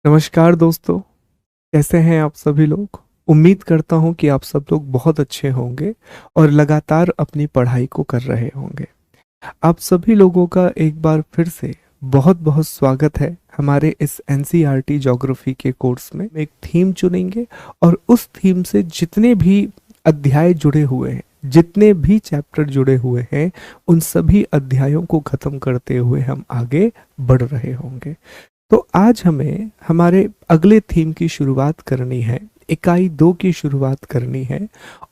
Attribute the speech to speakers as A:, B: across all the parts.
A: नमस्कार दोस्तों, कैसे हैं आप सभी लोग। उम्मीद करता हूं कि आप सब लोग बहुत अच्छे होंगे और लगातार अपनी पढ़ाई को कर रहे होंगे। आप सभी लोगों का एक बार फिर से बहुत बहुत स्वागत है हमारे इस एनसीईआरटी ज्योग्राफी के कोर्स में। एक थीम चुनेंगे और उस थीम से जितने भी अध्याय जुड़े हुए हैं, जितने भी चैप्टर जुड़े हुए हैं, उन सभी अध्यायों को खत्म करते हुए हम आगे बढ़ रहे होंगे। तो आज हमें हमारे अगले थीम की शुरुआत करनी है, इकाई 2 की शुरुआत करनी है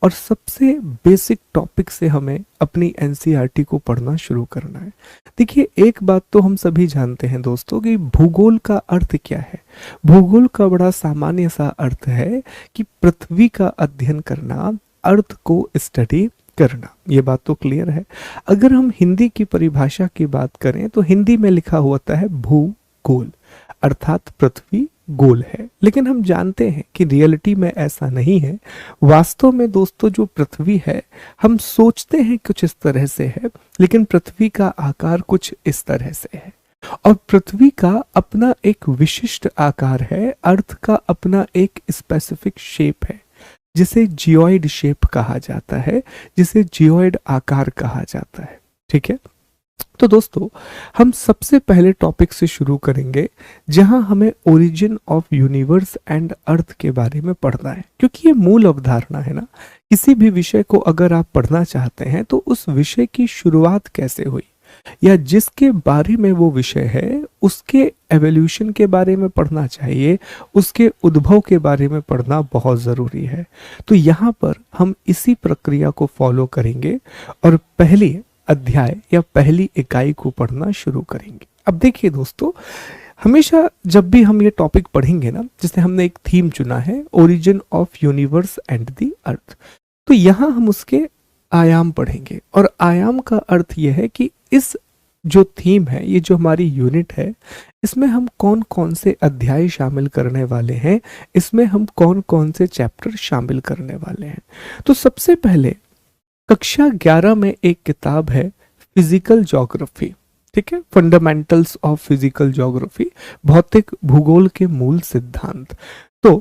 A: और सबसे बेसिक टॉपिक से हमें अपनी एनसीईआरटी को पढ़ना शुरू करना है। देखिए, एक बात तो हम सभी जानते हैं दोस्तों कि भूगोल का अर्थ क्या है। भूगोल का बड़ा सामान्य सा अर्थ है कि पृथ्वी का अध्ययन करना, अर्थ को स्टडी करना। ये बात तो क्लियर है। अगर हम हिंदी की परिभाषा की बात करें तो हिंदी में लिखा होता है भूगोल, अर्थात पृथ्वी गोल है। लेकिन हम जानते हैं कि रियलिटी में ऐसा नहीं है। वास्तव में दोस्तों, जो पृथ्वी है, हम सोचते हैं कुछ इस तरह से है, लेकिन पृथ्वी का आकार कुछ इस तरह से है। और पृथ्वी का अपना एक विशिष्ट आकार है, अर्थ का अपना एक स्पेसिफिक शेप है, जिसे जियोइड शेप कहा जाता है, जिसे जियोइड आकार कहा जाता है। ठीक है, तो दोस्तों, हम सबसे पहले टॉपिक से शुरू करेंगे जहां हमें origin of universe and earth के बारे में पढ़ना है, क्योंकि ये मूल अवधारणा है ना। किसी भी विषय को अगर आप पढ़ना चाहते हैं तो उस विषय की शुरुआत कैसे हुई, या जिसके बारे में वो विषय है उसके एवोल्यूशन के बारे में पढ़ना चाहिए, उसके उद्भव के बारे में पढ़ना बहुत ज़रूरी है। तो यहाँ पर हम इसी प्रक्रिया को फॉलो करेंगे और पहली अध्याय या पहली इकाई को पढ़ना शुरू करेंगे। अब देखिए दोस्तों, हमेशा जब भी हम ये टॉपिक पढ़ेंगे ना, जैसे हमने एक थीम चुना है origin of universe and the earth, तो यहाँ हम उसके आयाम पढ़ेंगे। और आयाम का अर्थ यह है कि इस जो थीम है, ये जो हमारी यूनिट है, इसमें हम कौन कौन से अध्याय शामिल करने वाले हैं, इसमें हम कौन कौन से चैप्टर शामिल करने वाले हैं। तो सबसे पहले कक्षा 11 में एक किताब है फिजिकल ज्योग्राफी। ठीक है, फंडामेंटल्स ऑफ फिजिकल ज्योग्राफी, भौतिक भूगोल के मूल सिद्धांत। तो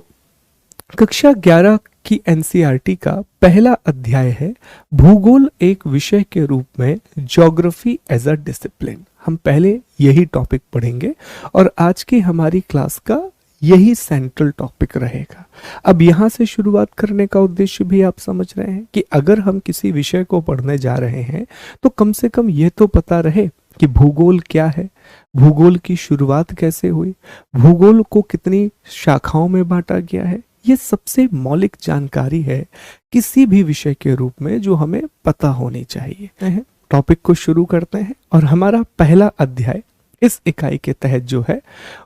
A: कक्षा 11 की एनसीईआरटी का पहला अध्याय है भूगोल एक विषय के रूप में, ज्योग्राफी एज अ डिसिप्लिन। हम पहले यही टॉपिक पढ़ेंगे और आज की हमारी क्लास का यही सेंट्रल टॉपिक रहेगा। अब यहाँ से शुरुआत करने का उद्देश्य भी आप समझ रहे हैं कि अगर हम किसी विषय को पढ़ने जा रहे हैं तो कम से कम ये तो पता रहे कि भूगोल क्या है, भूगोल की शुरुआत कैसे हुई, भूगोल को कितनी शाखाओं में बांटा गया है। ये सबसे मौलिक जानकारी है किसी भी विषय के रूप में जो हमें पता होनी चाहिए। टॉपिक को शुरू करते हैं और हमारा पहला अध्याय इस इकाई के तहत जो है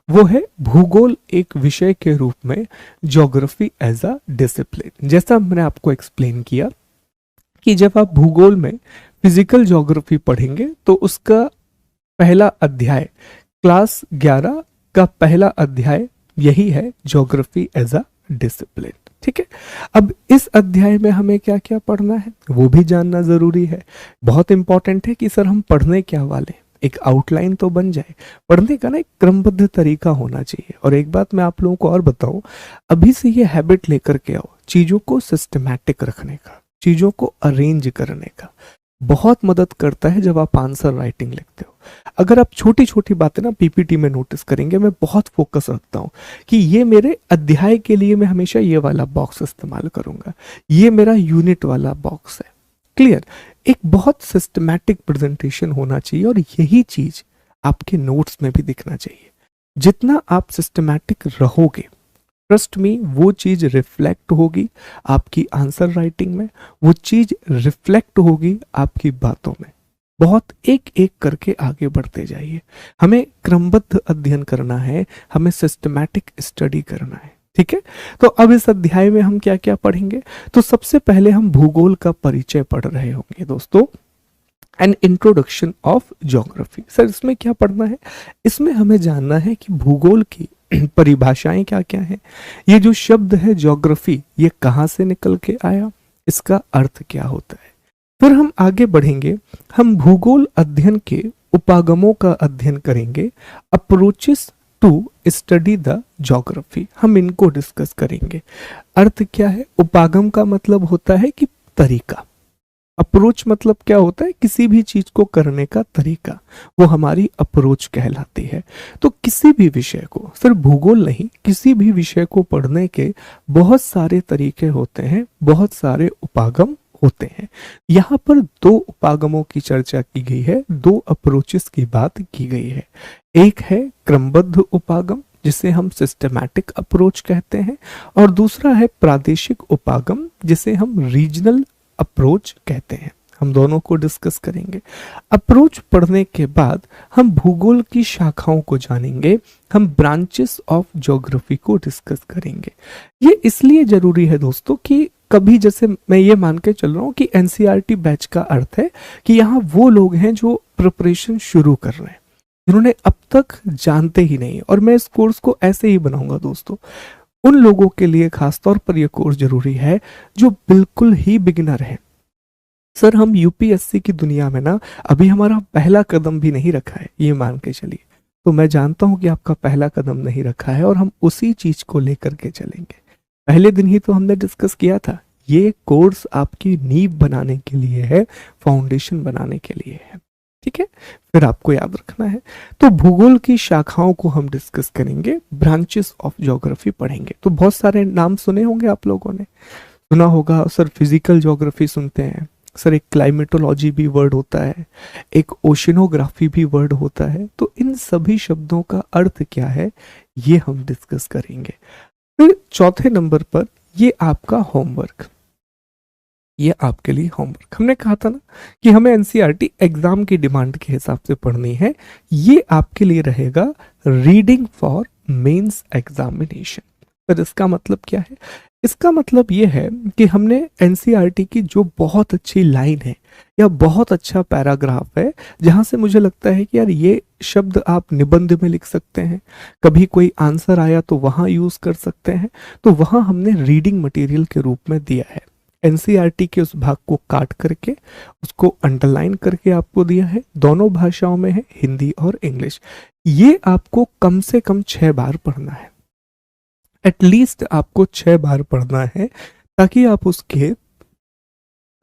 A: वो है भूगोल एक विषय के रूप में, ज्योग्राफी एज अ डिसिप्लिन। जैसा मैंने आपको एक्सप्लेन किया कि जब आप भूगोल में फिजिकल ज्योग्राफी पढ़ेंगे तो उसका पहला अध्याय, क्लास 11 का पहला अध्याय यही है, ज्योग्राफी एज अ डिसिप्लिन। ठीक है, अब इस अध्याय में हमें क्या क्या पढ़ना है वो भी जानना जरूरी है। बहुत इंपॉर्टेंट है कि सर हम पढ़ने क्या वाले, एक आउटलाइन तो बन जाए। पढ़ने का ना एक क्रमबद्ध तरीका होना चाहिए। और एक बात मैं आप लोगों को और बताऊं, अभी से ये हैबिट लेकर के आओ, चीजों को सिस्टमैटिक रखने का, चीजों को अरेंज करने का। बहुत मदद करता है जब आप आंसर राइटिंग लिखते हो। अगर आप छोटी छोटी बातें ना पीपीटी में नोटिस करेंगे, मैं बहुत फोकस रखता हूँ कि ये मेरे अध्याय के लिए मैं हमेशा ये वाला बॉक्स इस्तेमाल करूंगा, ये मेरा यूनिट वाला बॉक्स है। क्लियर, एक बहुत सिस्टमैटिक प्रेजेंटेशन होना चाहिए और यही चीज आपके नोट्स में भी दिखना चाहिए। जितना आप सिस्टमैटिक रहोगे, ट्रस्ट मी, वो चीज रिफ्लेक्ट होगी आपकी आंसर राइटिंग में, वो चीज रिफ्लेक्ट होगी आपकी बातों में। बहुत एक एक करके आगे बढ़ते जाइए। हमें क्रमबद्ध अध्ययन करना है, हमें सिस्टमैटिक स्टडी करना है। ठीक है, तो अब इस अध्याय में हम क्या क्या पढ़ेंगे। तो सबसे पहले हम भूगोल का परिचय पढ़ रहे होंगे दोस्तों, an introduction of geography. Sir इसमें क्या पढ़ना है, इसमें हमें जानना है कि भूगोल की परिभाषाएं क्या क्या हैं, ये जो शब्द है ज्योग्राफी, ये कहाँ से निकल के आया, इसका अर्थ क्या होता है। फिर हम आगे बढ़ेंगे, हम भूगोल अध्ययन के उपागमों का अध्ययन करेंगे, approaches to study the geography, हम इनको डिस्कस करेंगे। अर्थ क्या है? उपागम का मतलब होता है कि तरीका, अप्रोच मतलब क्या होता है? किसी भी चीज को करने का तरीका, वो हमारी अप्रोच कहलाती है। तो किसी भी विषय को, सिर्फ भूगोल नहीं, किसी भी विषय को पढ़ने के बहुत सारे तरीके होते हैं, बहुत सारे उपागम होते हैं। यहाँ पर दो उपागमों की चर्चा की गई है, दो अप्रोचेस की बात की गई है। एक है क्रमबद्ध उपागम, जिसे हम सिस्टमैटिक अप्रोच कहते हैं, और दूसरा है प्रादेशिक उपागम, जिसे हम रीजनल अप्रोच कहते हैं। हम दोनों को डिस्कस करेंगे। अप्रोच पढ़ने के बाद हम भूगोल की शाखाओं को जानेंगे, हम ब्रांचेस ऑफ ज्योग्राफी को डिस्कस करेंगे। ये इसलिए जरूरी है दोस्तों कि कभी, जैसे मैं ये मान के चल रहा हूँ कि एनसीईआरटी बैच का अर्थ है कि यहाँ वो लोग हैं जो प्रिपरेशन शुरू कर रहे हैं, जिन्होंने अब तक जानते ही नहीं, और मैं इस कोर्स को ऐसे ही बनाऊंगा दोस्तों। उन लोगों के लिए खासतौर पर यह कोर्स जरूरी है जो बिल्कुल ही बिगिनर है। सर, हम यूपीएससी की दुनिया में ना अभी हमारा पहला कदम भी नहीं रखा है, ये मान के चलिए। तो मैं जानता हूं कि आपका पहला कदम नहीं रखा है, और हम उसी चीज को लेकर के चलेंगे। पहले दिन ही तो हमने डिस्कस किया था, ये कोर्स आपकी नींव बनाने के लिए है, फाउंडेशन बनाने के लिए है, ठीक है? फिर आपको याद रखना है। तो भूगोल की शाखाओं को हम डिस्कस करेंगे, ब्रांचेस ऑफ ज्योग्राफी पढ़ेंगे। तो बहुत सारे नाम सुने होंगे आप लोगों ने, सुना होगा सर फिजिकल ज्योग्राफी सुनते हैं सर, एक क्लाइमेटोलॉजी भी वर्ड होता है, एक ओशिनोग्राफी भी वर्ड होता है। तो इन सभी शब्दों का अर्थ क्या है, ये हम डिस्कस करेंगे। फिर चौथे नंबर पर ये आपका होमवर्क, ये आपके लिए होमवर्क। हमने कहा था ना कि हमें एनसीईआरटी एग्जाम की डिमांड के हिसाब से पढ़नी है। ये आपके लिए रहेगा रीडिंग फॉर मेंस एग्जामिनेशन। पर इसका मतलब क्या है? इसका मतलब ये है कि हमने एनसीईआरटी की जो बहुत अच्छी लाइन है या बहुत अच्छा पैराग्राफ है, जहां से मुझे लगता है कि यार ये शब्द आप निबंध में लिख सकते हैं, कभी कोई आंसर आया तो वहां यूज कर सकते हैं, तो वहां हमने रीडिंग मटेरियल के रूप में दिया है। एनसीईआरटी के उस भाग को काट करके उसको अंडरलाइन करके आपको दिया है, दोनों भाषाओं में है, हिंदी और इंग्लिश। ये आपको कम से कम 6 बार पढ़ना है, एटलीस्ट आपको 6 बार पढ़ना है, ताकि आप उसके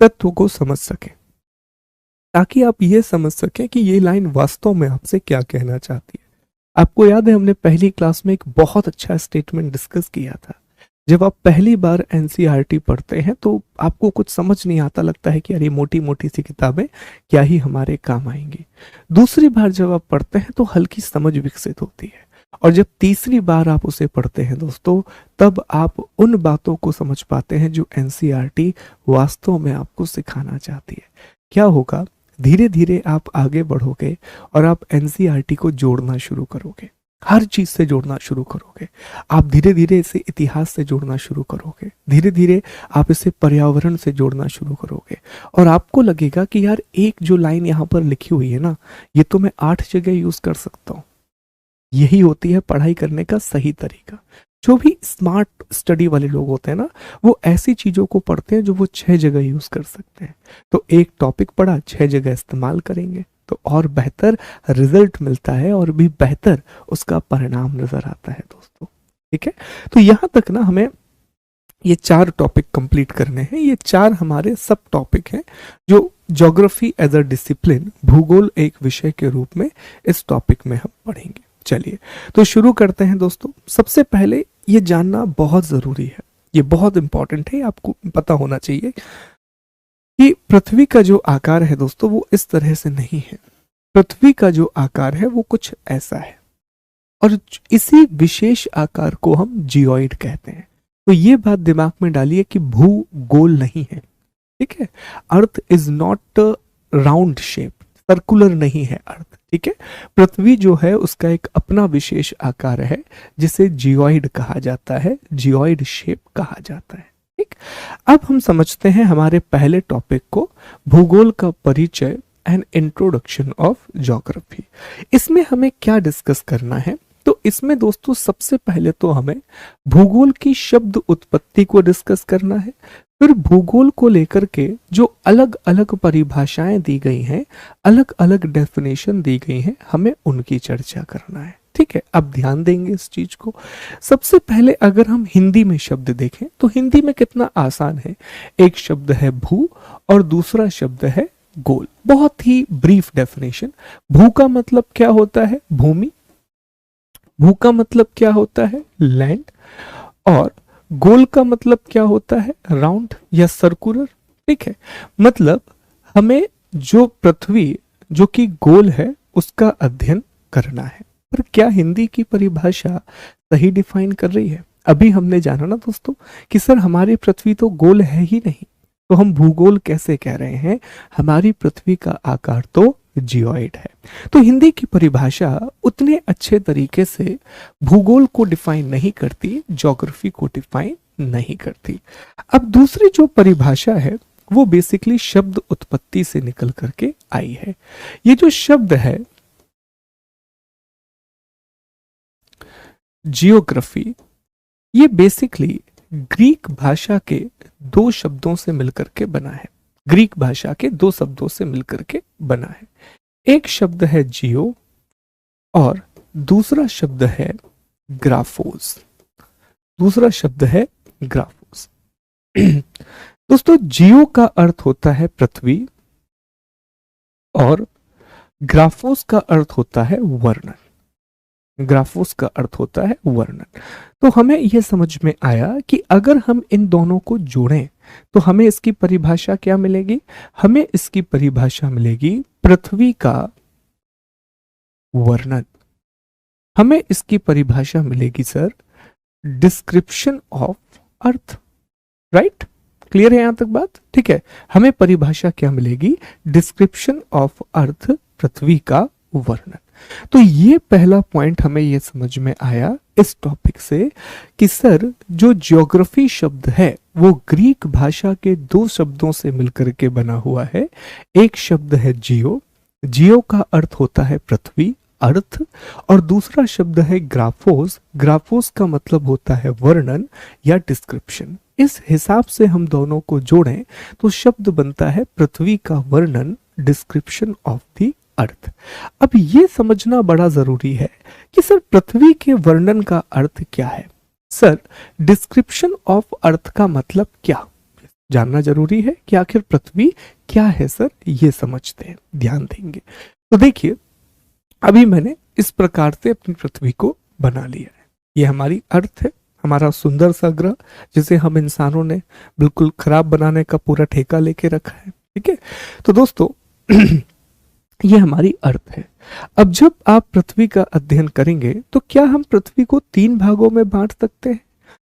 A: तत्व को समझ सकें, ताकि आप ये समझ सकें कि ये लाइन वास्तव में आपसे क्या कहना चाहती है। आपको याद है हमने पहली क्लास में एक बहुत अच्छा स्टेटमेंट डिस्कस किया था। जब आप पहली बार एनसीईआरटी पढ़ते हैं तो आपको कुछ समझ नहीं आता, लगता है कि यार ये मोटी मोटी सी किताबें क्या ही हमारे काम आएंगी। दूसरी बार जब आप पढ़ते हैं तो हल्की समझ विकसित होती है, और जब तीसरी बार आप उसे पढ़ते हैं दोस्तों, तब आप उन बातों को समझ पाते हैं जो एनसीईआरटी वास्तव में आपको सिखाना चाहती है। क्या होगा? धीरे धीरे आप आगे बढ़ोगे और आप एनसीईआरटी को जोड़ना शुरू करोगे, हर चीज से जोड़ना शुरू करोगे। आप धीरे धीरे इसे इतिहास से जोड़ना शुरू करोगे, धीरे धीरे आप इसे पर्यावरण से जोड़ना शुरू करोगे, और आपको लगेगा कि यार एक जो लाइन यहाँ पर लिखी हुई है ना, ये तो मैं 8 जगह यूज कर सकता हूँ। यही होती है पढ़ाई करने का सही तरीका। जो भी स्मार्ट स्टडी वाले लोग होते हैं ना, वो ऐसी चीजों को पढ़ते हैं जो वो 6 जगह यूज कर सकते हैं। तो एक टॉपिक पढ़ा, 6 जगह इस्तेमाल करेंगे तो और बेहतर रिजल्ट मिलता है, और भी बेहतर उसका परिणाम नजर आता है दोस्तों, ठीक है? तो यहां तक ना हमें ये 4 टॉपिक कंप्लीट करने हैं। ये 4 हमारे सब टॉपिक हैं जो ज्योग्राफी एज अ डिसिप्लिन, भूगोल एक विषय के रूप में इस टॉपिक में हम पढ़ेंगे। चलिए तो शुरू करते हैं दोस्तों। सबसे पहले ये जानना बहुत जरूरी है, ये बहुत इंपॉर्टेंट है, आपको पता होना चाहिए कि पृथ्वी का जो आकार है दोस्तों वो इस तरह से नहीं है। पृथ्वी का जो आकार है वो कुछ ऐसा है, और इसी विशेष आकार को हम जियोइड कहते हैं। तो ये बात दिमाग में डालिए कि भूगोल नहीं है, ठीक है? Earth is not round shape, circular नहीं है अर्थ, ठीक है? पृथ्वी जो है उसका एक अपना विशेष आकार है जिसे जियोइड कहा जाता है, जियोइड शेप कहा जाता है, ठीक? अब हम समझते हैं हमारे पहले टॉपिक को, भूगोल का परिचय एंड इंट्रोडक्शन ऑफ ज्योग्राफी। इसमें हमें क्या डिस्कस करना है? तो इसमें दोस्तों सबसे पहले तो हमें भूगोल की शब्द उत्पत्ति को डिस्कस करना है, फिर भूगोल को लेकर के जो अलग अलग परिभाषाएं दी गई हैं, अलग अलग डेफिनेशन दी गई हैं, हमें उनकी चर्चा करना है, ठीक है, अब ध्यान देंगे इस चीज को। सबसे पहले अगर हम हिंदी में शब्द देखें तो हिंदी में कितना आसान है। एक शब्द है भू और दूसरा शब्द है गोल। बहुत ही ब्रीफ डेफिनेशन। भू का मतलब क्या होता है? भूमि। भू का मतलब क्या होता है? लैंड। और गोल का मतलब क्या होता है? राउंड या सर्कुलर। ठीक है, मतलब हमें जो पृथ्वी जो कि गोल है उसका अध्ययन करना है। पर क्या हिंदी की परिभाषा सही डिफाइन कर रही है? अभी हमने जाना ना दोस्तों कि सर हमारी पृथ्वी तो गोल है ही नहीं, तो हम भूगोल कैसे कह रहे हैं? हमारी पृथ्वी का आकार तो जियोइड है। तो हिंदी की परिभाषा उतने अच्छे तरीके से भूगोल को डिफाइन नहीं करती, ज्योग्राफी को डिफाइन नहीं करती। अब दूसरी जो परिभाषा है वो बेसिकली शब्द उत्पत्ति से निकल करके आई है। ये जो शब्द है जियोग्राफी, ये बेसिकली ग्रीक भाषा के दो शब्दों से मिलकर के बना है। ग्रीक भाषा के दो शब्दों से मिलकर के बना है। एक शब्द है जियो और दूसरा शब्द है ग्राफोस। दूसरा शब्द है ग्राफोस। दोस्तों जियो का अर्थ होता है पृथ्वी और ग्राफोस का अर्थ होता है वर्णन। ग्राफोस का अर्थ होता है वर्णन। तो हमें यह समझ में आया कि अगर हम इन दोनों को जोड़ें तो हमें इसकी परिभाषा क्या मिलेगी? हमें इसकी परिभाषा मिलेगी पृथ्वी का वर्णन। हमें इसकी परिभाषा मिलेगी sir description of earth. Right, clear है यहां तक बात? ठीक है, हमें परिभाषा क्या मिलेगी? डिस्क्रिप्शन ऑफ अर्थ, पृथ्वी का वर्णन। तो ये पहला पॉइंट हमें ये समझ में आया इस टॉपिक से कि सर जो ज्योग्राफी शब्द है वो ग्रीक भाषा के दो शब्दों से मिलकर के बना हुआ है। एक शब्द है जियो, जियो का अर्थ होता है पृथ्वी, अर्थ, और दूसरा शब्द है ग्राफोस। ग्राफोस का मतलब होता है वर्णन या डिस्क्रिप्शन। इस हिसाब से हम दोनों को जोड़ें तो शब्द बनता है पृथ्वी का वर्णन, डिस्क्रिप्शन ऑफ द अर्थ। अब ये समझना बड़ा जरूरी है कि सर पृथ्वी के वर्णन का अर्थ क्या है? सर डिस्क्रिप्शन ऑफ अर्थ का मतलब क्या? जानना जरूरी है कि आखिर पृथ्वी क्या है सर, ये समझते हैं, ध्यान देंगे। तो देखिए अभी मैंने इस प्रकार से अपनी पृथ्वी को बना लिया है। ये हमारी अर्थ है, हमारा सुंदर सा ग्रह जिसे हम इंसानों ने बिल्कुल खराब बनाने का पूरा ठेका लेके रखा है। ठीक है, तो दोस्तों ये हमारी अर्थ है। अब जब आप पृथ्वी का अध्ययन करेंगे तो क्या हम पृथ्वी को तीन भागों में बांट सकते हैं?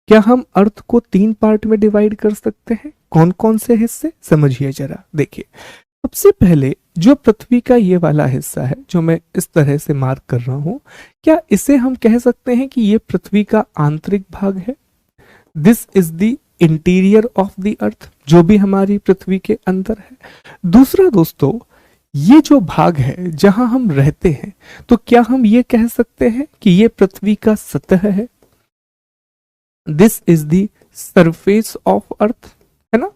A: क्या हम अर्थ को तीन पार्ट में डिवाइड कर सकते हैं? कौन कौन से हिस्से? समझिए जरा। देखिए सबसे पहले जो पृथ्वी का ये वाला हिस्सा है जो मैं इस तरह से मार्क कर रहा हूं, क्या इसे हम कह सकते हैं कि ये पृथ्वी का आंतरिक भाग है? This is the interior of the अर्थ, जो भी हमारी पृथ्वी के अंदर है। दूसरा दोस्तों, ये जो भाग है जहां हम रहते हैं, तो क्या हम ये कह सकते हैं कि ये पृथ्वी का सतह है? This is the surface of earth, है ना।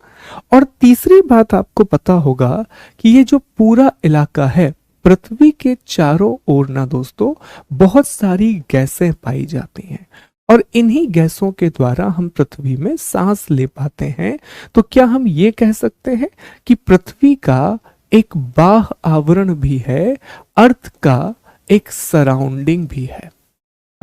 A: और तीसरी बात आपको पता होगा कि ये जो पूरा इलाका है, पृथ्वी के चारों ओर ना दोस्तों बहुत सारी गैसें पाई जाती हैं और इन्हीं गैसों के द्वारा हम पृथ्वी में सांस ले पाते हैं। तो क्या हम ये कह सकते हैं कि पृथ्वी का एक बाह्य आवरण भी है, अर्थ का एक सराउंडिंग भी है,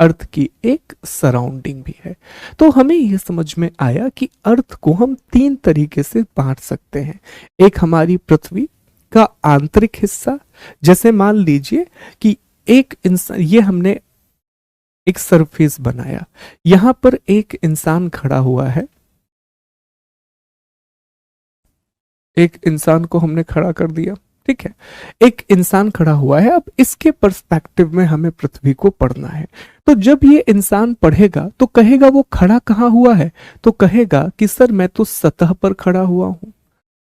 A: अर्थ की एक सराउंडिंग भी है। तो हमें यह समझ में आया कि अर्थ को हम तीन तरीके से बांट सकते हैं। एक हमारी पृथ्वी का आंतरिक हिस्सा, जैसे मान लीजिए कि एक इंसान, ये हमने एक सरफेस बनाया, यहां पर एक इंसान खड़ा हुआ है, एक इंसान को हमने खड़ा कर दिया। ठीक है, एक इंसान खड़ा हुआ है। अब इसके पर्सपेक्टिव में हमें पृथ्वी को पढ़ना है। तो जब ये इंसान पढ़ेगा तो कहेगा वो खड़ा कहाँ हुआ है? तो कहेगा कि सर मैं तो सतह पर खड़ा हुआ हूं,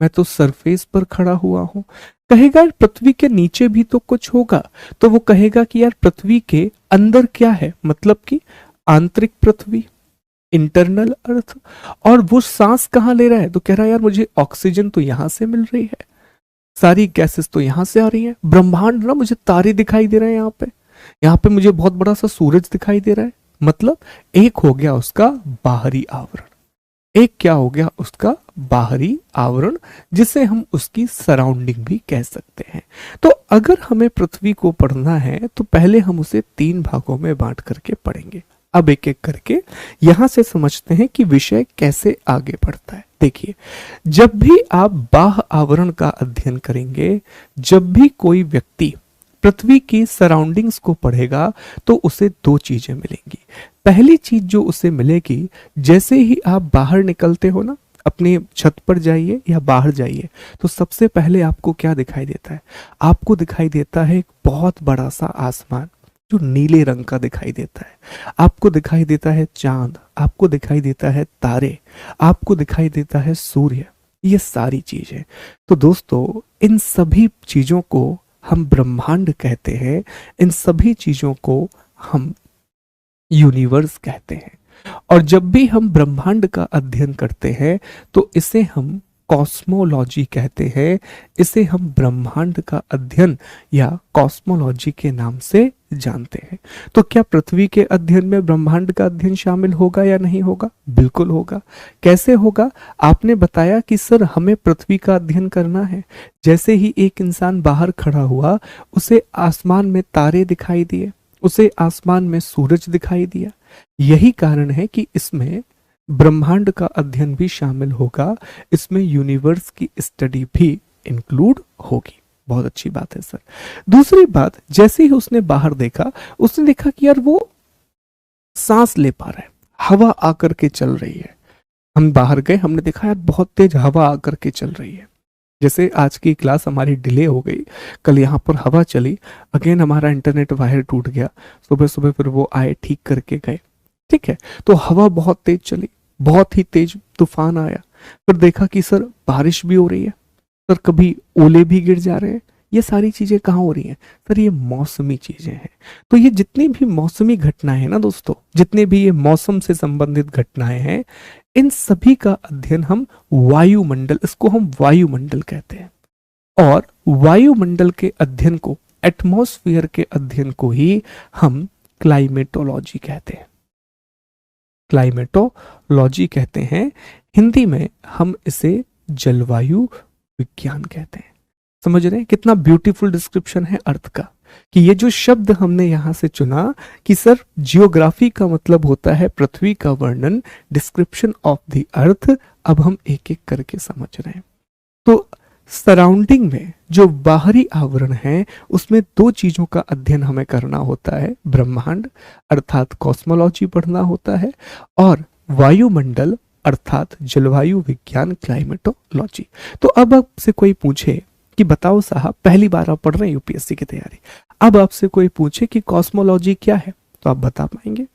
A: मैं तो सरफेस पर खड़ा हुआ हूं। कहेगा यार पृथ्वी के नीचे भी तो कुछ होगा, तो वो कहेगा कि यार पृथ्वी के अंदर क्या है, मतलब कि आंतरिक पृथ्वी, इंटरनल अर्थ। और वो सांस कहाँ ले रहा है? तो कह रहा है यार मुझे ऑक्सीजन तो यहां से मिल रही है, सारी गैसेस तो यहां से आ रही हैं, ब्रह्मांड ना, मुझे तारे दिखाई दे रहे हैं यहाँ पे, यहाँ पे मुझे बहुत बड़ा सा सूरज दिखाई दे रहा है, मतलब एक हो गया उसका बाहरी आवरण, एक क्या हो गया उसका बाहरी आवरण, जिसे हम उसकी सराउंडिंग भी कह सकते हैं। तो अगर हमें पृथ्वी को पढ़ना है तो पहले हम उसे 3 भागों में बांट करके पढ़ेंगे। अब एक एक करके यहां से समझते हैं कि विषय कैसे आगे बढ़ता है। देखिए, जब भी आप बाह्य आवरण का अध्ययन करेंगे, जब भी कोई व्यक्ति पृथ्वी की सराउंडिंग्स को पढ़ेगा, तो उसे 2 चीजें मिलेंगी। पहली चीज जो उसे मिलेगी, जैसे ही आप बाहर निकलते हो ना, अपनी छत पर जाइए या बाहर जाइए, तो सबसे पहले आपको क्या दिखाई देता है? आपको दिखाई देता है एक बहुत बड़ा सा आसमान जो नीले रंग का दिखाई देता है। आपको दिखाई देता है चांद, आपको दिखाई देता है तारे, आपको दिखाई देता है सूर्य, ये सारी चीजें। तो दोस्तों, इन सभी चीजों को हम ब्रह्मांड कहते हैं, इन सभी चीजों को हम यूनिवर्स कहते हैं। और जब भी हम ब्रह्मांड का अध्ययन करते हैं तो इसे हम कॉस्मोलॉजी कहते हैं, इसे हम ब्रह्मांड का अध्ययन या कॉस्मोलॉजी के नाम से जानते हैं। तो क्या पृथ्वी के अध्ययन में ब्रह्मांड का अध्ययन शामिल होगा या नहीं होगा? बिल्कुल होगा। कैसे होगा? आपने बताया कि सर हमें पृथ्वी का अध्ययन करना है। जैसे ही एक इंसान बाहर खड़ा हुआ, उसे आसमान में तारे दिखाई दिए, उसे आसमान में सूरज दिखाई दिया। यही कारण है कि इसमें ब्रह्मांड का अध्ययन भी शामिल होगा, इसमें यूनिवर्स की स्टडी भी इंक्लूड होगी। बहुत अच्छी बात है सर। दूसरी बात, जैसे ही उसने बाहर देखा, उसने देखा कि यार वो सांस ले पा रहा है, हवा आकर के चल रही है। हम बाहर गए, हमने देखा यार बहुत तेज हवा आकर के चल रही है। जैसे आज की क्लास हमारी डिले हो गई, कल यहाँ पर हवा चली, अगेन हमारा इंटरनेट वायर टूट गया, सुबह सुबह फिर वो आए ठीक करके गए। ठीक है, तो हवा बहुत तेज चली, बहुत ही तेज तूफान आया, फिर देखा कि सर बारिश भी हो रही है, सर कभी ओले भी गिर जा रहे हैं। ये सारी चीजें कहाँ हो रही हैं? सर ये मौसमी चीजें हैं। तो ये जितनी भी मौसमी घटनाएं हैं ना दोस्तों, जितने भी ये मौसम से संबंधित घटनाएं हैं, इन सभी का अध्ययन हम वायुमंडल, इसको हम वायुमंडल कहते हैं। और वायुमंडल के अध्ययन को, एटमॉस्फेयर के अध्ययन को ही हम क्लाइमेटोलॉजी कहते हैं। क्लाइमेटोलॉजी कहते हैं, हिंदी में हम इसे जलवायु विज्ञान कहते हैं। समझ रहे हैं कितना ब्यूटीफुल डिस्क्रिप्शन है अर्थ का? कि ये जो शब्द हमने यहां से चुना कि सर जियोग्राफी का मतलब होता है पृथ्वी का वर्णन, डिस्क्रिप्शन ऑफ द अर्थ। अब हम एक एक करके समझ रहे हैं। तो सराउंडिंग में जो बाहरी आवरण है, उसमें 2 चीजों का अध्ययन हमें करना होता है, ब्रह्मांड अर्थात कॉस्मोलॉजी पढ़ना होता है, और वायुमंडल अर्थात जलवायु विज्ञान क्लाइमेटोलॉजी। तो अब आपसे कोई पूछे कि बताओ साहब, पहली बार आप पढ़ रहे हैं यूपीएससी की तैयारी, अब आपसे कोई पूछे कि कॉस्मोलॉजी क्या है, तो आप बता पाएंगे?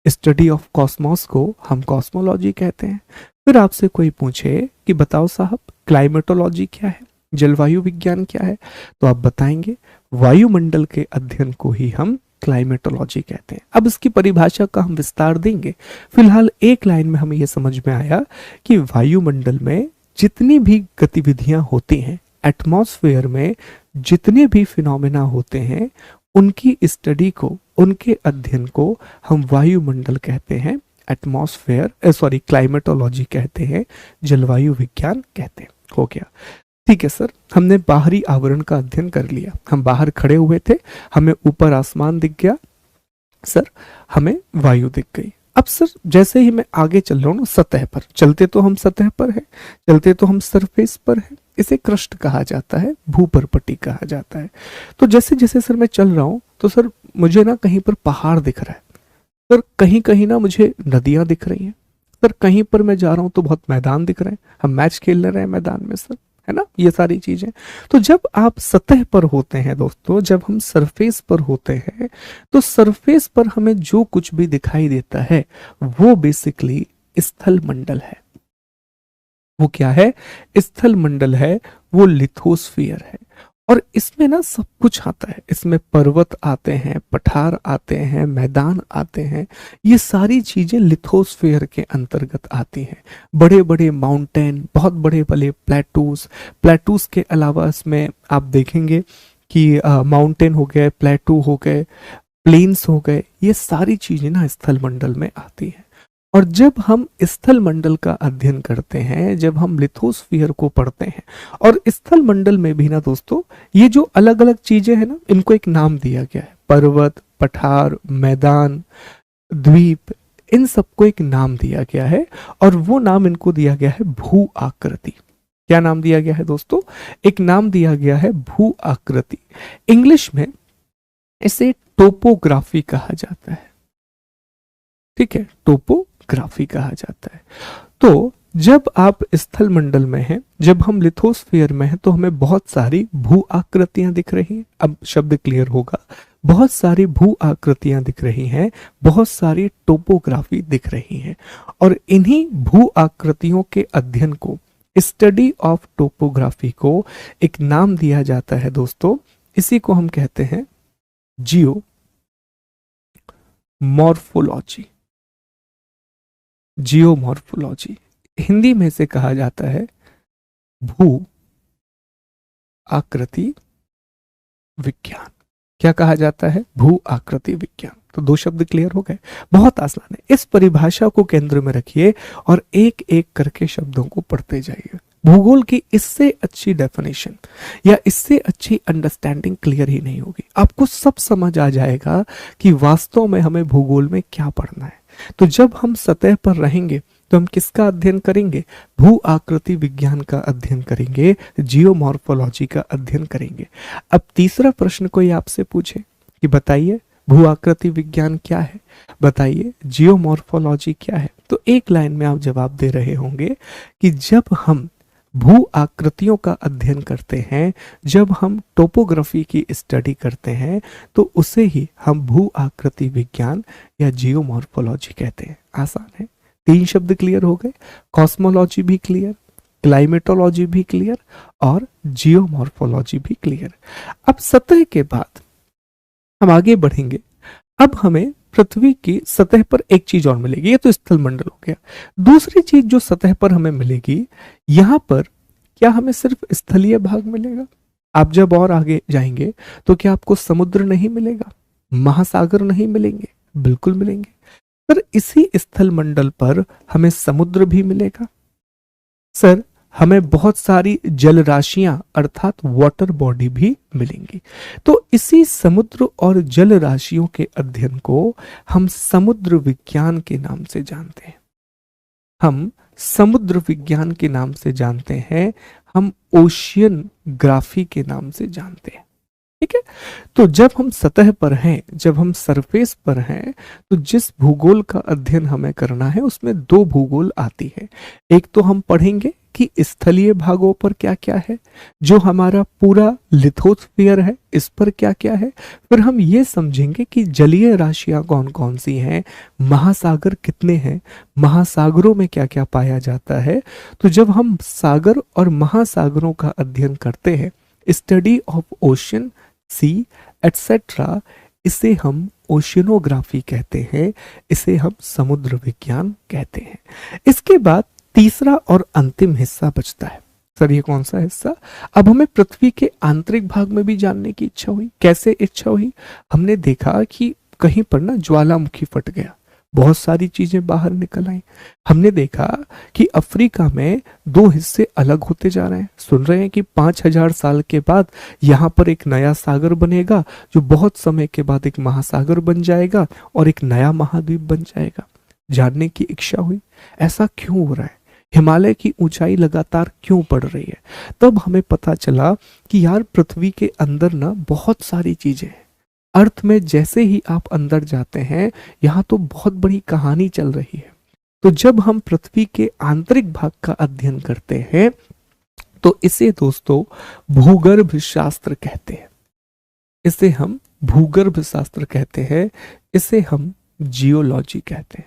A: स्टडी ऑफ कॉस्मोस को हम कॉस्मोलॉजी कहते हैं। फिर आपसे कोई पूछे कि बताओ साहब क्लाइमेटोलॉजी क्या है, जलवायु विज्ञान क्या है, तो आप बताएंगे वायुमंडल के अध्ययन को ही हम क्लाइमेटोलॉजी कहते हैं। अब इसकी परिभाषा का हम विस्तार देंगे। फिलहाल एक लाइन में हमें यह समझ में आया कि वायुमंडल में जितनी भी गतिविधियां होती हैं, एटमॉस्फेयर में जितने भी फिनोमेना होते हैं, उनकी स्टडी को, उनके अध्ययन को हम वायुमंडल कहते हैं, एटमॉस्फेयर क्लाइमेटोलॉजी कहते हैं, जलवायु विज्ञान कहते हैं। हो गया? ठीक है सर, हमने बाहरी आवरण का अध्ययन कर लिया। हम बाहर खड़े हुए थे, हमें ऊपर आसमान दिख गया, सर हमें वायु दिख गई। अब सर जैसे ही मैं आगे चल रहा हूँ ना, सतह पर चलते तो हम सतह पर है, चलते तो हम सरफेस पर है, इसे क्रस्ट कहा जाता है, भूपर्पटी कहा जाता है। तो जैसे जैसे सर मैं चल रहा हूँ, तो सर मुझे ना कहीं पर पहाड़ दिख रहा है, सर कहीं कहीं ना मुझे नदियां दिख रही हैं, सर कहीं पर मैं जा रहा हूँ तो बहुत मैदान दिख रहे हैं, हम मैच खेल रहे हैं मैदान में सर, है ना, ये सारी चीजें। तो जब आप सतह पर होते हैं दोस्तों, जब हम सरफेस पर होते हैं, तो सरफेस पर हमें जो कुछ भी दिखाई देता है वो बेसिकली स्थल मंडल है। वो क्या है? स्थल मंडल है, वो लिथोस्फीयर है। और इसमें ना सब कुछ आता है, इसमें पर्वत आते हैं, पठार आते हैं, मैदान आते हैं, ये सारी चीजें लिथोस्फीयर के अंतर्गत आती हैं। बड़े बड़े माउंटेन, बहुत बड़े बड़े प्लेटूस के अलावा इसमें आप देखेंगे कि माउंटेन हो गए, प्लेटू हो गए, प्लेन्स हो गए, ये सारी चीजें ना स्थल मंडल में आती हैं। और जब हम स्थल मंडल का अध्ययन करते हैं, जब हम लिथोस्फीयर को पढ़ते हैं, और स्थल मंडल में भी ना दोस्तों ये जो अलग अलग चीजें हैं ना, इनको एक नाम दिया गया है। पर्वत, पठार, मैदान, द्वीप, इन सबको एक नाम दिया गया है, और वो नाम इनको दिया गया है भू आकृति। क्या नाम दिया गया है दोस्तों? एक नाम दिया गया है भू आकृति। इंग्लिश में इसे टोपोग्राफी कहा जाता है। ठीक है, टोपोग्राफी कहा जाता है। तो जब आप स्थल मंडल में हैं, जब हम लिथोस्फीयर में हैं, तो हमें बहुत सारी भू आकृतियां दिख रही हैं। अब शब्द क्लियर होगा। बहुत सारी भू आकृतियां दिख रही हैं, बहुत सारी टोपोग्राफी दिख रही हैं, और इन्हीं भू आकृतियों के अध्ययन को, स्टडी ऑफ टोपोग्राफी को एक नाम दिया जाता है दोस्तों। इसी को हम कहते हैं जियो मॉर्फोलॉजी। जियोमॉर्फोलॉजी हिंदी में से कहा जाता है भू आकृति विज्ञान। क्या कहा जाता है? भू आकृति विज्ञान। तो दो शब्द क्लियर हो गए, बहुत आसान है। इस परिभाषा को केंद्र में रखिए और एक एक करके शब्दों को पढ़ते जाइए। भूगोल की इससे अच्छी डेफिनेशन या इससे अच्छी अंडरस्टैंडिंग क्लियर ही नहीं होगी। आपको सब समझ आ जाएगा कि वास्तव में हमें भूगोल में क्या पढ़ना है। तो जब हम सतह पर रहेंगे तो हम किसका अध्ययन करेंगे? भू आकृति विज्ञान का अध्ययन करेंगे, जियोमॉर्फोलॉजी का अध्ययन करेंगे। अब तीसरा प्रश्न कोई आपसे पूछे कि बताइए भू आकृति विज्ञान क्या है, बताइए जियोमॉर्फोलॉजी क्या है, तो एक लाइन में आप जवाब दे रहे होंगे कि जब हम भू आकृतियों का अध्ययन करते हैं, जब हम टोपोग्राफी की स्टडी करते हैं, तो उसे ही हम भू आकृति विज्ञान या जियोमॉर्फोलॉजी कहते हैं। आसान है, तीन शब्द क्लियर हो गए। कॉस्मोलॉजी भी क्लियर, क्लाइमेटोलॉजी भी क्लियर, और जियोमॉर्फोलॉजी भी क्लियर। अब सतह के बाद हम आगे बढ़ेंगे। अब हमें पृथ्वी की सतह पर एक चीज और मिलेगी, ये तो स्थल मंडल हो गया। दूसरी चीज जो सतह पर हमें मिलेगी, यहां पर क्या हमें सिर्फ स्थलीय भाग मिलेगा? आप जब और आगे जाएंगे तो क्या आपको समुद्र नहीं मिलेगा, महासागर नहीं मिलेंगे? बिल्कुल मिलेंगे। पर इसी स्थल मंडल पर हमें समुद्र भी मिलेगा। सर, हमें बहुत सारी जल राशियां अर्थात वाटर बॉडी भी मिलेंगी। तो इसी समुद्र और जल राशियों के अध्ययन को हम समुद्र विज्ञान के नाम से जानते हैं। हम समुद्र विज्ञान के नाम से जानते हैं, हम ओशियन ग्राफी के नाम से जानते हैं। ठीक है, तो जब हम सतह पर हैं, जब हम सरफेस पर हैं, तो जिस भूगोल का अध्ययन हमें करना है उसमें दो भूगोल आती है। एक तो हम पढ़ेंगे कि स्थलीय भागों पर क्या क्या है, जो हमारा पूरा लिथोस्फीयर है इस पर क्या क्या है। फिर हम ये समझेंगे कि जलीय राशियां कौन कौन सी हैं, महासागर कितने हैं, महासागरों में क्या क्या पाया जाता है। तो जब हम सागर और महासागरों का अध्ययन करते हैं, study of ocean, sea etcetera, इसे हम ओशियनोग्राफी कहते हैं, इसे हम समुद्र विज्ञान कहते हैं। इसके बाद तीसरा और अंतिम हिस्सा बचता है। सर ये कौन सा हिस्सा? अब हमें पृथ्वी के आंतरिक भाग में भी जानने की इच्छा हुई। कैसे इच्छा हुई? हमने देखा कि कहीं पर ना ज्वालामुखी फट गया, बहुत सारी चीजें बाहर निकल आई। हमने देखा कि अफ्रीका में दो हिस्से अलग होते जा रहे हैं। सुन रहे हैं कि 5000 साल के बाद यहाँ पर एक नया सागर बनेगा, जो बहुत समय के बाद एक महासागर बन जाएगा और एक नया महाद्वीप बन जाएगा। जानने की इच्छा हुई, ऐसा क्यों हो रहा है, हिमालय की ऊंचाई लगातार क्यों बढ़ रही है। तब हमें पता चला कि यार पृथ्वी के अंदर ना बहुत सारी चीजें हैं। अर्थ में जैसे ही आप अंदर जाते हैं, यहाँ तो बहुत बड़ी कहानी चल रही है। तो जब हम पृथ्वी के आंतरिक भाग का अध्ययन करते हैं, तो इसे दोस्तों भूगर्भ शास्त्र कहते हैं। इसे हम भूगर्भ शास्त्र कहते हैं, इसे हम जियोलॉजी कहते हैं।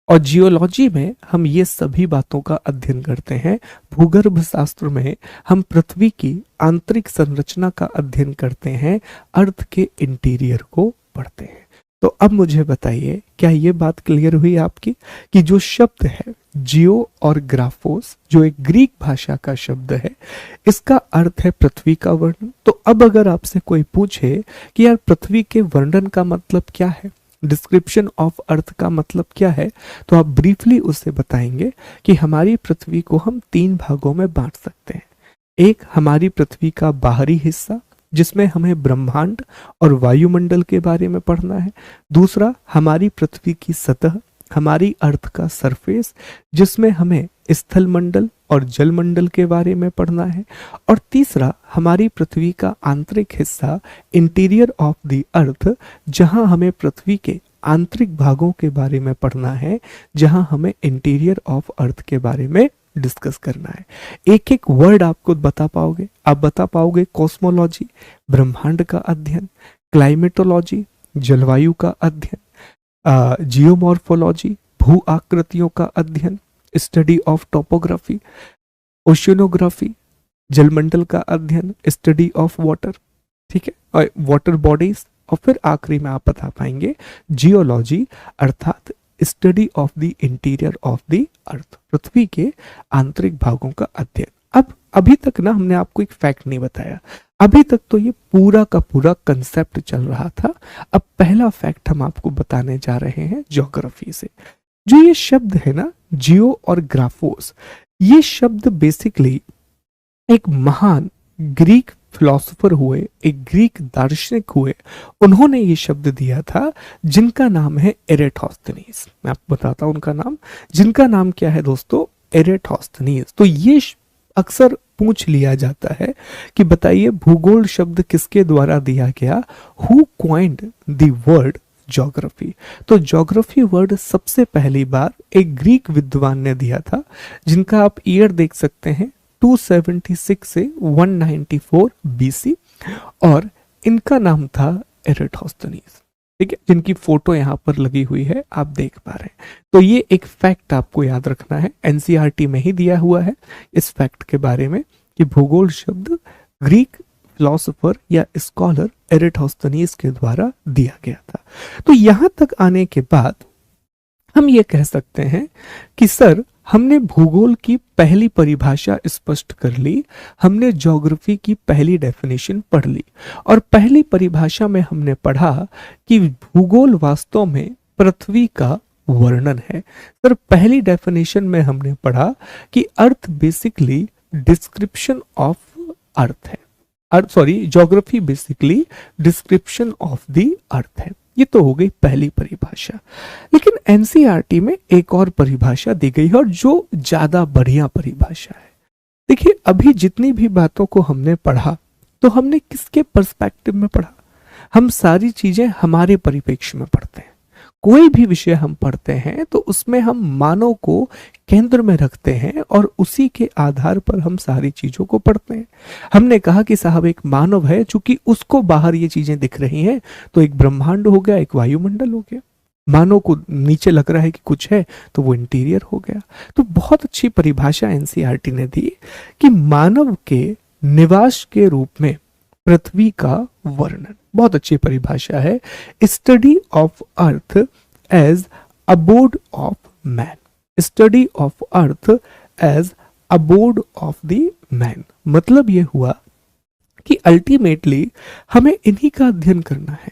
A: और जियोलॉजी में हम ये सभी बातों का अध्ययन करते हैं। भूगर्भ शास्त्र में हम पृथ्वी की आंतरिक संरचना का अध्ययन करते हैं, अर्थ के इंटीरियर को पढ़ते हैं। तो अब मुझे बताइए, क्या ये बात क्लियर हुई आपकी कि जो शब्द है जियो और ग्राफोस, जो एक ग्रीक भाषा का शब्द है, इसका अर्थ है पृथ्वी का वर्णन। तो अब अगर आपसे कोई पूछे कि यार पृथ्वी के वर्णन का मतलब क्या है, डिस्क्रिप्शन ऑफ अर्थ का मतलब क्या है, तो आप ब्रीफली उसे बताएंगे कि हमारी पृथ्वी को हम 3 भागों में बांट सकते हैं। एक हमारी पृथ्वी का बाहरी हिस्सा, जिसमें हमें ब्रह्मांड और वायुमंडल के बारे में पढ़ना है। दूसरा हमारी पृथ्वी की सतह, हमारी अर्थ का सरफेस, जिसमें हमें स्थल मंडल और जल मंडल के बारे में पढ़ना है। और तीसरा हमारी पृथ्वी का आंतरिक हिस्सा, इंटीरियर ऑफ द अर्थ, जहां हमें पृथ्वी के आंतरिक भागों के बारे में पढ़ना है, जहां हमें इंटीरियर ऑफ अर्थ के बारे में डिस्कस करना है। एक एक वर्ड आपको बता पाओगे। आप बता पाओगे कॉस्मोलॉजी, ब्रह्मांड का अध्ययन; क्लाइमेटोलॉजी, जलवायु का अध्ययन; जियोमॉर्फोलॉजी, भू आकृतियों का अध्ययन; स्टडी ऑफ टोपोग्राफी, ओशियनोग्राफी, जलमंडल का अध्ययन; स्टडी ऑफ वाटर, ठीक है, और वाटर बॉडीज। और फिर आखिरी में आप बता पाएंगे जियोलॉजी, अर्थात study of the interior of the earth, पृथ्वी के आंतरिक भागों का अध्ययन। अब अभी तक ना हमने आपको एक फैक्ट नहीं बताया। अभी तक तो ये पूरा का पूरा कंसेप्ट चल रहा था। अब पहला फैक्ट हम आपको बताने जा रहे हैं ज्योग्राफी से। जो ये शब्द है ना, जियो और ग्राफोस, ये शब्द बेसिकली एक महान ग्रीक फिलोसोफर हुए, एक ग्रीक दार्शनिक हुए, उन्होंने ये शब्द दिया था, जिनका नाम है एरेटोस्थनीज। मैं आपको बताता हूं उनका नाम, जिनका नाम क्या है दोस्तों, एरेटोस्थनीज। तो ये अक्सर पूछ लिया जाता है कि बताइए भूगोल शब्द किसके द्वारा दिया गया, who coined the word geography. तो ज्योग्राफी वर्ड सबसे पहली बार एक ग्रीक विद्वान ने दिया था, जिनका आप ईयर देख सकते हैं 276 से 194 बीसी, और इनका नाम था एरेटोस्थनीज, ठीक है, जिनकी फोटो यहां पर लगी हुई है, आप देख पा रहे हैं। तो ये एक फैक्ट आपको याद रखना है, एनसीईआरटी में ही दिया हुआ है इस फैक्ट के बारे में कि भूगोल शब्द ग्रीक फिलोसोफर या स्कॉलर एरेटोस्थनीज के द्वारा दिया गया था। तो यहां तक आने के बाद हम ये कह सकते हैं कि सर हमने भूगोल की पहली परिभाषा स्पष्ट कर ली, हमने ज्योग्राफी की पहली डेफिनेशन पढ़ ली, और पहली परिभाषा में हमने पढ़ा कि भूगोल वास्तव में पृथ्वी का वर्णन है। सर पहली डेफिनेशन में हमने पढ़ा कि earth basically description of earth है, geography basically description of the earth है। ये तो हो गई पहली परिभाषा। लेकिन एनसीईआरटी में एक और परिभाषा दी गई है, और जो ज्यादा बढ़िया परिभाषा है। देखिए अभी जितनी भी बातों को हमने पढ़ा, तो हमने किसके पर्सपेक्टिव में पढ़ा, हम सारी चीजें हमारे परिप्रेक्ष्य में पढ़ते हैं। कोई भी विषय हम पढ़ते हैं तो उसमें हम मानव को केंद्र में रखते हैं, और उसी के आधार पर हम सारी चीजों को पढ़ते हैं। हमने कहा कि साहब एक मानव है, चूंकि उसको बाहर ये चीजें दिख रही हैं, तो एक ब्रह्मांड हो गया, एक वायुमंडल हो गया। मानव को नीचे लग रहा है कि कुछ है, तो वो इंटीरियर हो गया। तो बहुत अच्छी परिभाषा एनसीईआरटी ने दी कि मानव के निवास के रूप में पृथ्वी का वर्णन। बहुत अच्छी परिभाषा है, study of earth as abode of man, study of earth as abode of the man. मतलब ये हुआ कि अल्टीमेटली हमें इन्हीं का अध्ययन करना है,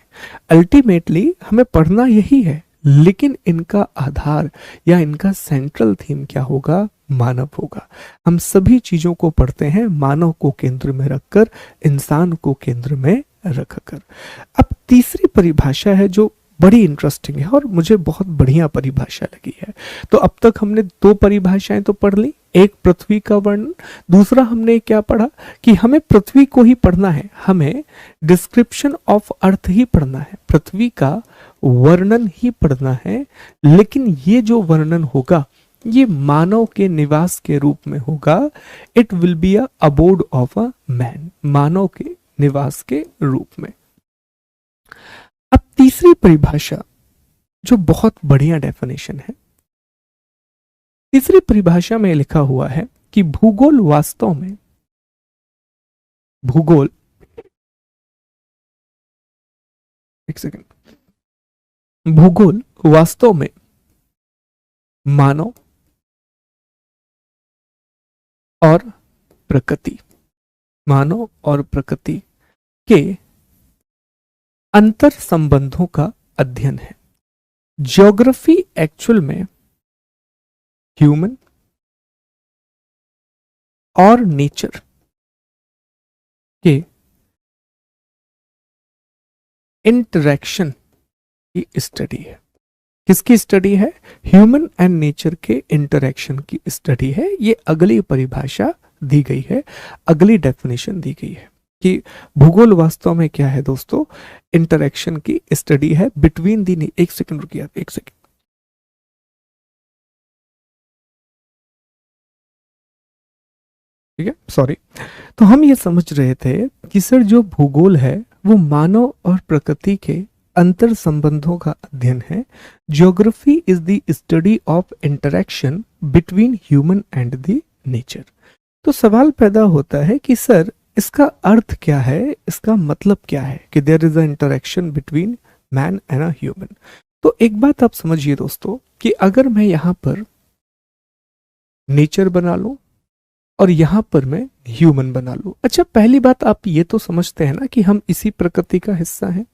A: अल्टीमेटली हमें पढ़ना यही है, लेकिन इनका आधार या इनका सेंट्रल थीम क्या होगा, मानव होगा। हम सभी चीजों को पढ़ते हैं मानव को केंद्र में रखकर, इंसान को केंद्र में रखकर। अब तीसरी परिभाषा है जो बड़ी इंटरेस्टिंग है और मुझे बहुत बढ़िया परिभाषा लगी है। तो अब तक हमने 2 परिभाषाएं तो पढ़ ली, एक पृथ्वी का वर्णन, दूसरा हमने क्या पढ़ा कि हमें पृथ्वी को ही पढ़ना है, हमें डिस्क्रिप्शन ऑफ अर्थ ही पढ़ना है, पृथ्वी का वर्णन ही पढ़ना है। लेकिन ये जो वर्णन होगा ये मानव के निवास के रूप में होगा, it will be a abode of a man, मानव के निवास के रूप में। अब तीसरी परिभाषा जो बहुत बढ़िया डेफिनेशन है, तीसरी परिभाषा में लिखा हुआ है कि भूगोल वास्तव में, भूगोल, एक सेकंड, भूगोल वास्तव में मानव और प्रकृति, मानव और प्रकृति के अंतर संबंधों का अध्ययन है। ज्योग्राफी एक्चुअल में ह्यूमन और नेचर के इंटरेक्शन की स्टडी है। किसकी स्टडी है? ह्यूमन एंड नेचर के इंटरेक्शन की स्टडी है। ये अगली परिभाषा दी गई है, अगली डेफिनेशन दी गई है कि भूगोल वास्तव में क्या है दोस्तों? इंटरेक्शन की स्टडी है बिटवीन दी। एक सेकंड रुकिए, एक सेकंड। ठीक है, सॉरी। तो हम ये समझ रहे थे कि सर जो भूगोल है वो मानव और प्रकृति के अंतर संबंधों का अध्ययन है। Geography is the study of interaction between human and the nature. तो सवाल पैदा होता है कि सर इसका अर्थ क्या है, इसका मतलब क्या है कि there is a interaction between man and a human. तो एक बात आप समझिए दोस्तों कि अगर मैं यहां पर नेचर बना लूं और यहां पर मैं ह्यूमन बना लूं। अच्छा, पहली बात आप ये तो समझते हैं ना कि हम इसी प्रकृति का हिस्सा हैं।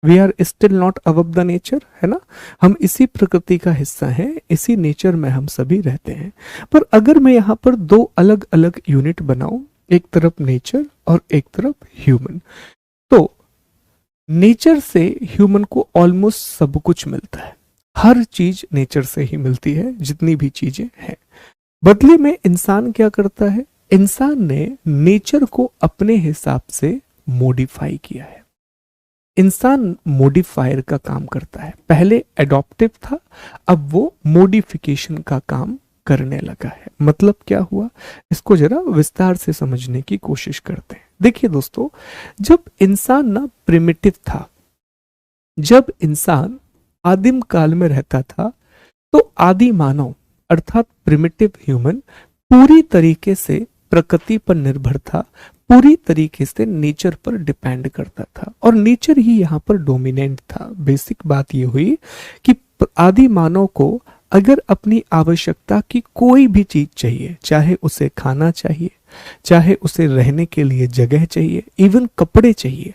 A: We are still not above the nature, है ना? हम इसी प्रकृति का हिस्सा हैं, इसी नेचर में हम सभी रहते हैं। पर अगर मैं यहाँ पर दो अलग अलग यूनिट बनाऊं, एक तरफ नेचर और एक तरफ ह्यूमन, तो नेचर से ह्यूमन को ऑलमोस्ट सब कुछ मिलता है। हर चीज नेचर से ही मिलती है, जितनी भी चीजें हैं। बदले में इंसान क्या करता है? इंसान ने नेचर को अपने हिसाब से मॉडिफाई किया है। इंसान मॉडिफायर का काम करता है। पहले एडॉप्टिव था, अब वो मॉडिफिकेशन का काम करने लगा है। मतलब क्या हुआ, इसको जरा विस्तार से समझने की कोशिश करते हैं। देखिए दोस्तों, जब इंसान ना प्रिमिटिव था, जब इंसान आदिम काल में रहता था, तो आदि मानव अर्थात प्रिमिटिव ह्यूमन पूरी तरीके से प्रकृति पर निर्भर था, पूरी तरीके से नेचर पर डिपेंड करता था और नेचर ही यहाँ पर डोमिनेंट था। बेसिक बात ये हुई कि आदि मानव को अगर अपनी आवश्यकता की कोई भी चीज चाहिए, चाहे उसे खाना चाहिए, चाहे उसे रहने के लिए जगह चाहिए, इवन कपड़े चाहिए,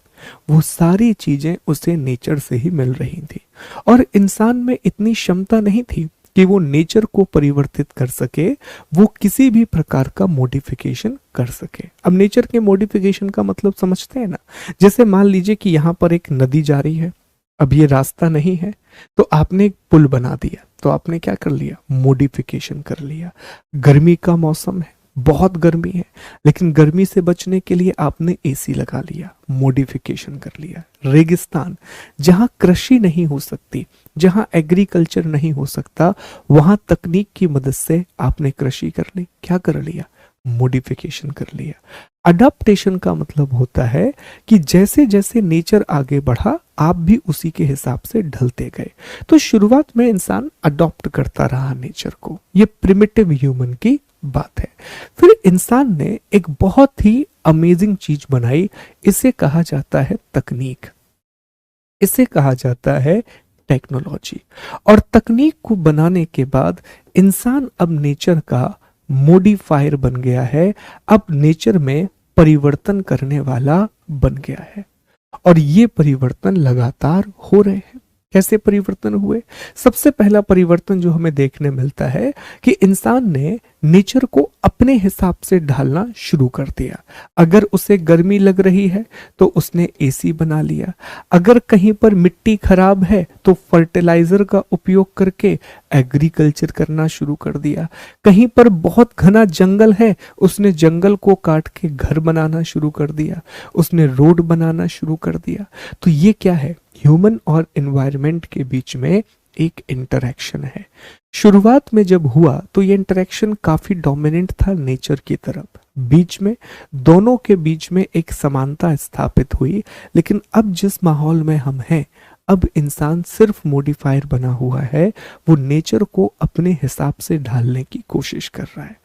A: वो सारी चीजें उसे नेचर से ही मिल रही थी। और इंसान में इतनी क्षमता नहीं थी कि वो नेचर को परिवर्तित कर सके, वो किसी भी प्रकार का मॉडिफिकेशन कर सके। अब नेचर के मॉडिफिकेशन का मतलब समझते हैं ना? जैसे मान लीजिए कि यहाँ पर एक नदी जा रही है, अब ये रास्ता नहीं है, तो आपने एक पुल बना दिया, तो आपने क्या कर लिया? मॉडिफिकेशन कर लिया। गर्मी का मौसम है, बहुत गर्मी है, लेकिन गर्मी से बचने के लिए आपने एसी लगा लिया, मॉडिफिकेशन कर लिया। रेगिस्तान, जहां कृषि नहीं हो सकती, जहां एग्रीकल्चर नहीं हो सकता, वहां तकनीक की मदद से आपने कृषि कर ली। क्या कर लिया? मॉडिफिकेशन कर लिया। अडॉप्टेशन का मतलब होता है कि जैसे जैसे नेचर आगे बढ़ा, आप भी उसी के हिसाब से ढलते गए। तो शुरुआत में इंसान अडॉप्ट करता रहा नेचर को। ये प्रिमिटिव ह्यूमन की बात है। फिर इंसान ने एक बहुत ही अमेजिंग चीज बनाई, इसे कहा जाता है तकनीक, इसे कहा जाता है टेक्नोलॉजी। और तकनीक को बनाने के बाद इंसान अब नेचर का मॉडिफायर बन गया है, अब नेचर में परिवर्तन करने वाला बन गया है। और ये परिवर्तन लगातार हो रहे हैं। कैसे परिवर्तन हुए? सबसे पहला परिवर्तन जो हमें देखने मिलता है कि इंसान ने नेचर को अपने हिसाब से ढालना शुरू कर दिया। अगर उसे गर्मी लग रही है तो उसने एसी बना लिया। अगर कहीं पर मिट्टी खराब है तो फर्टिलाइजर का उपयोग करके एग्रीकल्चर करना शुरू कर दिया। कहीं पर बहुत घना जंगल है, उसने जंगल को काट के घर बनाना शुरू कर दिया, उसने रोड बनाना शुरू कर दिया। तो ये क्या है? ह्यूमन और एनवायरनमेंट के बीच में एक इंटरेक्शन है। शुरुआत में जब हुआ तो ये इंटरेक्शन काफी डोमिनेंट था नेचर की तरफ, बीच में दोनों के बीच में एक समानता स्थापित हुई। लेकिन अब जिस माहौल में हम हैं, अब इंसान सिर्फ मॉडिफायर बना हुआ है, वो नेचर को अपने हिसाब से ढालने की कोशिश कर रहा है।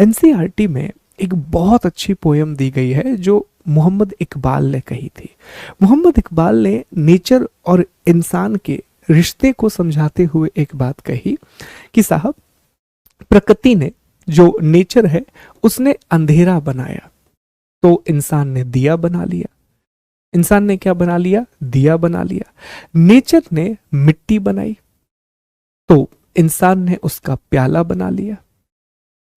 A: एनसीईआरटी में एक बहुत अच्छी पोयम दी गई है जो मोहम्मद इकबाल ने कही थी। मोहम्मद इकबाल ने नेचर और इंसान के रिश्ते को समझाते हुए एक बात कही कि साहब, प्रकृति ने, जो नेचर है, उसने अंधेरा बनाया तो इंसान ने दिया बना लिया। इंसान ने क्या बना लिया? दिया बना लिया। नेचर ने मिट्टी बनाई तो इंसान ने उसका प्याला बना लिया।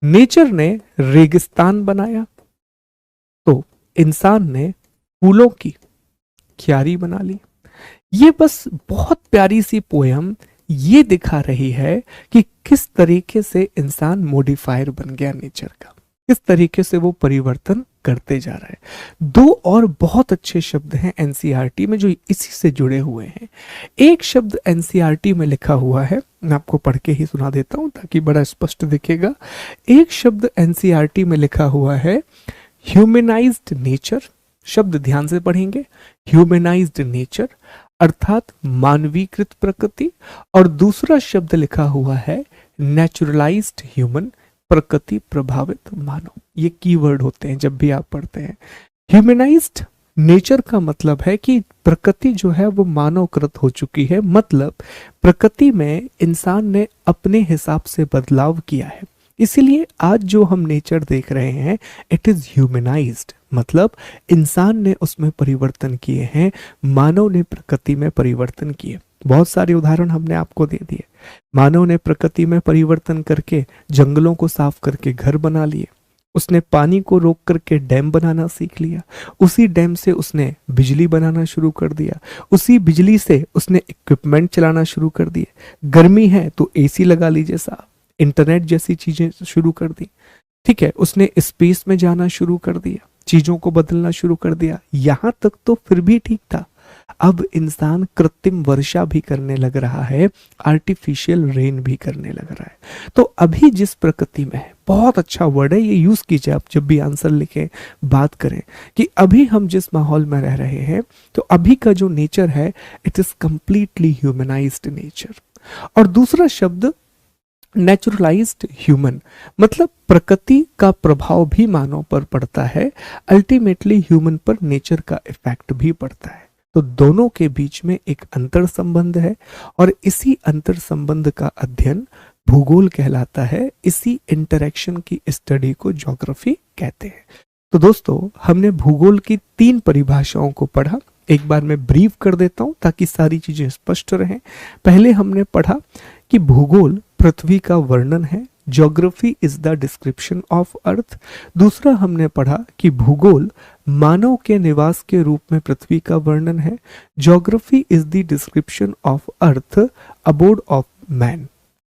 A: नेचर ने रेगिस्तान बनाया तो इंसान ने फूलों की क्यारी बना ली। ये बस बहुत प्यारी सी पोयम ये दिखा रही है कि किस तरीके से इंसान मॉडिफायर बन गया नेचर का, किस तरीके से वो परिवर्तन करते जा रहा है। दो और बहुत अच्छे शब्द हैं एनसीईआरटी में जो इसी से जुड़े हुए हैं। एक शब्द एनसीईआरटी में लिखा हुआ है, मैं आपको पढ़ के ही सुना देता हूं ताकि बड़ा स्पष्ट दिखेगा। एक शब्द एनसीईआरटी में लिखा हुआ है ह्यूमनाइज्ड नेचर। शब्द ध्यान से पढ़ेंगे, ह्यूमनाइज्ड नेचर अर्थात मानवीकृत प्रकृति। और दूसरा शब्द लिखा हुआ है नेचुरलाइज्ड ह्यूमन, प्रकृति प्रभावित मानव। ये कीवर्ड होते हैं जब भी आप पढ़ते हैं। ह्यूमनाइज्ड नेचर का मतलब है कि प्रकृति जो है वो मानवकृत हो चुकी है, मतलब प्रकृति में इंसान ने अपने हिसाब से बदलाव किया है। इसीलिए आज जो हम नेचर देख रहे हैं इट इज ह्यूमनाइज्ड, मतलब इंसान ने उसमें परिवर्तन किए हैं, मानव ने प्रकृति में परिवर्तन किए। बहुत सारे उदाहरण हमने आपको दे दिए। मानव ने प्रकृति में परिवर्तन करके जंगलों को साफ करके घर बना लिए, उसने पानी को रोक करके डैम बनाना सीख लिया, उसी डैम से उसने बिजली बनाना शुरू कर दिया, उसी बिजली से उसने इक्विपमेंट चलाना शुरू कर दिए। गर्मी है तो एसी लगा लीजिए साहब, इंटरनेट जैसी चीजें शुरू कर दी, ठीक है, उसने स्पेस में जाना शुरू कर दिया, चीजों को बदलना शुरू कर दिया। यहां तक तो फिर भी ठीक था। अब इंसान कृत्रिम वर्षा भी करने लग रहा है, आर्टिफिशियल रेन भी करने लग रहा है। तो अभी जिस प्रकृति में है, बहुत अच्छा वर्ड है ये, यूज कीजिए आप जब भी आंसर लिखें, बात करें कि अभी हम जिस माहौल में रह रहे हैं, तो अभी का जो नेचर है it is completely humanised nature. और दूसरा शब्द नेचुरलाइज्ड ह्यूमन, मतलब प्रकृति का प्रभाव भी मानव पर पड़ता है, अल्टीमेटली ह्यूमन पर नेचर का इफेक्ट भी पड़ता है। तो दोनों के बीच में एक अंतर संबंध है और इसी अंतर संबंध का अध्ययन भूगोल कहलाता है। इसी इंटरेक्शन की स्टडी को ज्योग्राफी कहते हैं। तो दोस्तों, हमने भूगोल की 3 परिभाषाओं को पढ़ा। एक बार मैं ब्रीफ कर देता हूं ताकि सारी चीजें स्पष्ट रहें। पहले हमने पढ़ा कि भूगोल पृथ्वी का वर्णन है, geography is the description of अर्थ। दूसरा हमने पढ़ा कि भूगोल मानव के निवास के रूप में पृथ्वी का वर्णन है, geography is the description of earth, abode of man.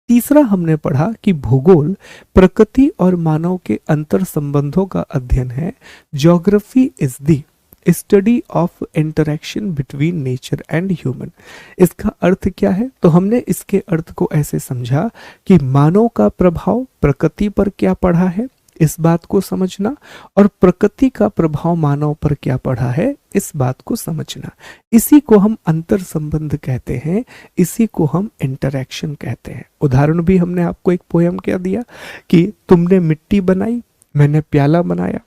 A: तीसरा हमने पढ़ा कि भूगोल प्रकृति और मानव के अंतर संबंधों का अध्ययन है, geography is the study of interaction between nature and human. इसका अर्थ क्या है? तो हमने इसके अर्थ को ऐसे समझा कि मानव का प्रभाव प्रकृति पर क्या पड़ा है, इस बात को समझना, और प्रकृति का प्रभाव मानव पर क्या पड़ा है, इस बात को समझना। इसी को हम अंतर संबंध कहते हैं, इसी को हम इंटरेक्शन कहते हैं। उदाहरण भी हमने आपको एक पोयम क्या दिया कि तुमने मिट्टी बनाई, मैंने प्याला बनाया।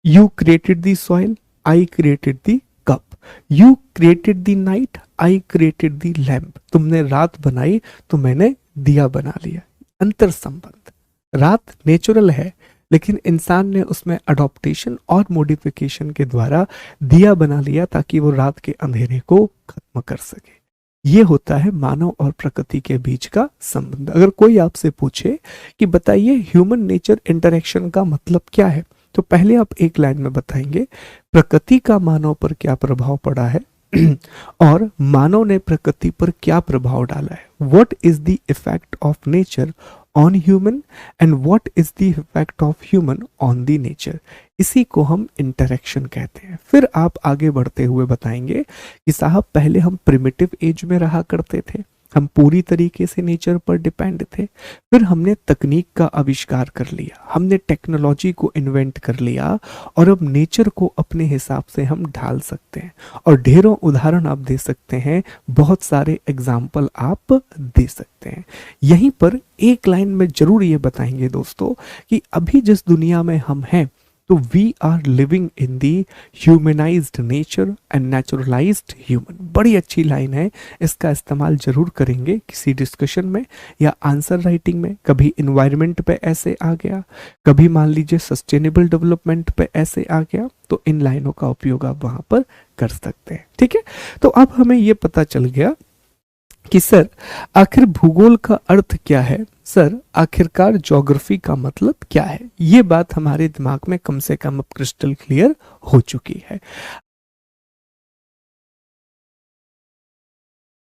A: You created the soil, I created the cup. You created the night, I created the lamp. तुमने रात बनाई तो मैंने दिया बना लिया। अंतर संबंध। रात नेचुरल है, लेकिन इंसान ने उसमें अडॉप्टेशन और मॉडिफिकेशन के द्वारा दिया बना लिया ताकि वो रात के अंधेरे को खत्म कर सके। ये होता है मानव और प्रकृति के बीच का संबंध। अगर कोई आपसे पूछे कि बताइए ह्यूमन नेचर इंटरेक्शन का मतलब क्या है, तो पहले आप एक लाइन में बताएंगे प्रकृति का मानव पर क्या प्रभाव पड़ा है और मानव ने प्रकृति पर क्या प्रभाव डाला है। What is the effect of nature on human and what is the effect of human on the nature. इसी को हम इंटरेक्शन कहते हैं। फिर आप आगे बढ़ते हुए बताएंगे कि साहब पहले हम प्रिमिटिव एज में रहा करते थे, हम पूरी तरीके से नेचर पर डिपेंड थे। फिर हमने तकनीक का आविष्कार कर लिया, हमने टेक्नोलॉजी को इन्वेंट कर लिया और अब नेचर को अपने हिसाब से हम ढाल सकते हैं। और ढेरों उदाहरण आप दे सकते हैं, बहुत सारे एग्जाम्पल आप दे सकते हैं। यहीं पर एक लाइन में जरूर ये बताएंगे दोस्तों कि अभी जिस दुनिया में हम हैं तो we are living in the humanised nature and naturalised human. बड़ी अच्छी लाइन है, इसका इस्तेमाल जरूर करेंगे किसी डिस्कशन में या आंसर राइटिंग में। कभी इन्वायरमेंट पे ऐसे आ गया, कभी मान लीजिए सस्टेनेबल डेवलपमेंट पे ऐसे आ गया, तो इन लाइनों का उपयोग आप वहां पर कर सकते हैं। ठीक है, तो अब हमें यह पता चल गया कि सर आखिर भूगोल का अर्थ क्या है, सर आखिरकार ज्योग्राफी का मतलब क्या है। ये बात हमारे दिमाग में कम से कम अब क्रिस्टल क्लियर हो चुकी है।